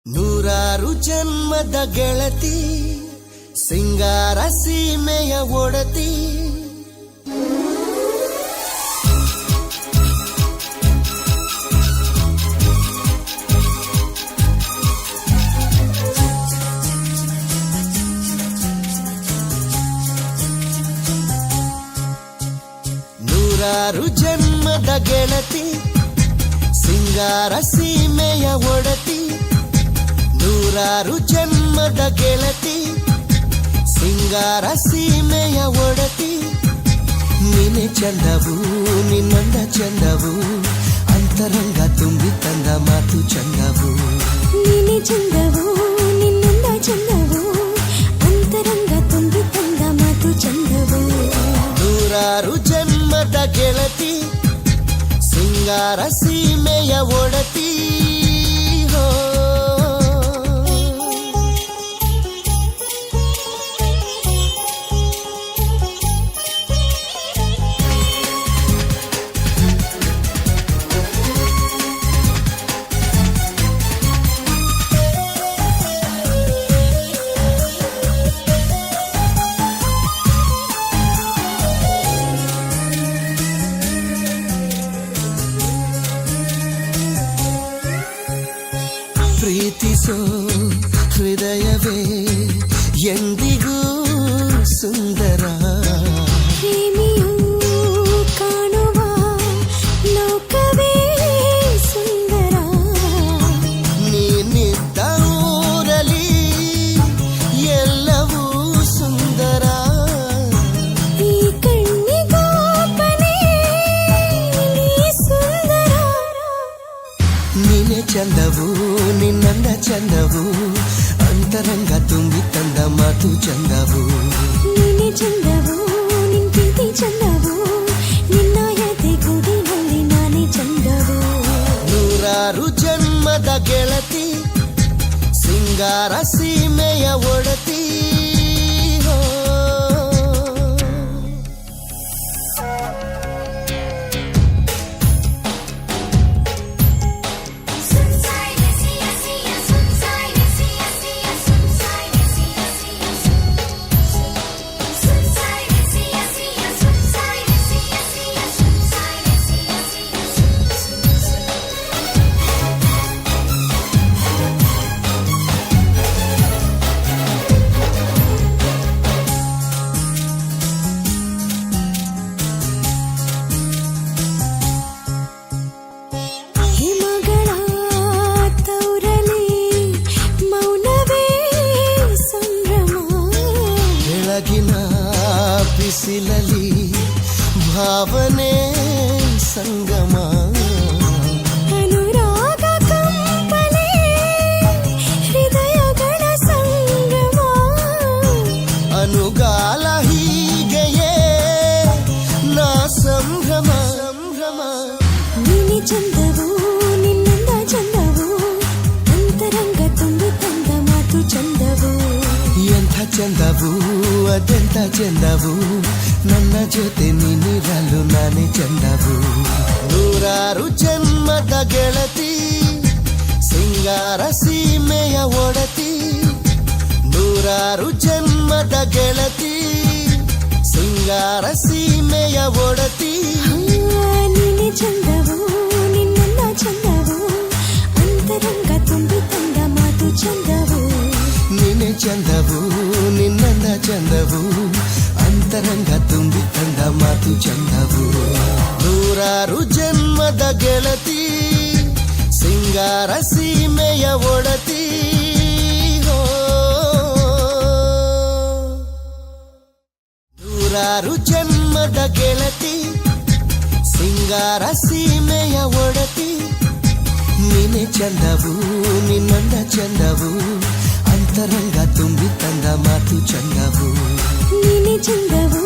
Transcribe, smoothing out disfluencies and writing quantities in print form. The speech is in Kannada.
ನೂರಾರು ಜನ್ಮದ ಗೆಳತಿ ಸಿಂಗಾರ ಸೀಮೆಯ ಒಡತಿ ನೂರಾರು ಜನ್ಮದ ಗೆಳತಿ ಸಿಂಗಾರ ಸೀಮೆಯ ಒಡತಿ ನೂರಾರು ಜನ್ಮದ ಗೆಳತಿ ಸಿಂಗಾರ ಸೀಮೆಯ ಒಡತಿ ನೀನೆ ಚಂದವು ನಿನ್ನಂದ ಚಂದವು ಅಂತರಂಗ ತುಂಬಿ ತಂದ ಮಾತು ಚಂದವು ನೀನೆ ಚಂದವು ನಿನ್ನಂದ ಚಂದವು ಅಂತರಂಗ ತುಂಬಿ ತಂದ ಮಾತು ಚಂದವು ನೂರಾರು ಜನ್ಮದ ಗೆಳತಿ ಸಿಂಗಾರ ಸೀಮೆಯ ಒಡತಿ ಹೋ ಪ್ರೀತಿಸೋ ಹೃದಯವೇ ಎಂದಿಗೂ ಸುಂದರ ಪ್ರೇಮಿಯು ಕಾಣುವ ಲೋಕವೇ ಸುಂದರ ನೀನಿದ್ದ ಊರಲಿ ಎಲ್ಲವೂ ಸುಂದರ ಈ ಕಣ್ಣಿಗೋಪನೆ ನೀ ಸುಂದರ ನೀನೆ ಚಂದವು ನಿನ್ನಂದ ಚಂದವು ಅಂತರಂಗ ತುಂಬಿ ತಂದ ಮಾತು ಚಂದವು ನೀನೆ ಚಂದವು ನಿನ್ ಪ್ರೀತಿ ಚಂದವು ನಿನ್ನ ಎದೆ ಗೂಡಿನಲ್ಲಿ ನಾನೇ ಚಂದವು ನೂರಾರು ಜನ್ಮದ ಗೆಳತಿ ಸಿಂಗಾರ ಸೀಮೆಯ ಒಡತಿ ಹೋ ಹಿಮಗಳ ತೌರಲಿ ಮೌನವೇ ಸಂಭ್ರಮ ಬೆಳಗಿನ ಬಿಸಿಲಲಿ ಭಾವನೆ ಸಂಗಮ ಅನುರಾಗ ಕಂಪನೆ ಹೃದಯಗಳ ಸಂಗಮ ಅನುಗಾಲ ಹೀಗೆಯೇ ನಾ ಸಂಭ್ರಮ ಸಂಭ್ರಮ ನೀನೆ ಚಂದವು ನಿನ್ನಂದ ಚಂದವು ಅಂತರಂಗ ತುಂಬಿ ತಂದ ಮಾತು ಚಂದವು ಎಂಥ ಚಂದವು ಅದೆಂಥ ಚಂದವು ನನ್ನ ಜೊತೆ ನೀನಿರಲು ನಾನೇ ಚಂದವು ನೂರಾರು ಜನ್ಮದ ಗೆಳತಿ ಸಿಂಗಾರ ಸೀಮೆಯ ಒಡತಿ ನೂರಾರು ಜನ್ಮದ ಗೆಳತಿ ಸಿಂಗಾರ ಸೀಮೆಯ ಒಡತಿ ನೀನೆ ಚಂದವು ನಿನ್ನಂದ ಚಂದವು ಅಂತರಂಗ ತುಂಬಿ ತಂದ ಮಾತು ಚಂದವು ನೀನೆ ಚಂದವು ನಿನ್ನಂದ ಚಂದವು ಅಂತರಂಗ ತುಂಬಿ ತಂದ ಮಾತು ಚಂದವು ನೂರಾರು ಜನ್ಮದ ಗೆಳತಿ ಸಿಂಗಾರ ಸೀಮೆಯ ಒಡತಿ ಹೋ ನೂರಾರು ಜನ್ಮದ ಗೆಳತಿ ಸಿಂಗಾರ ಸೀಮೆಯ ಒಡತಿ ನೀನೆ ಚಂದವು ನಿನ್ನಂದ ಚಂದವು ಅಂತರಂಗ ತುಂಬಿ ತಂದ ಮಾತು ಚಂದವು ನೀನೆ ಚಂದವು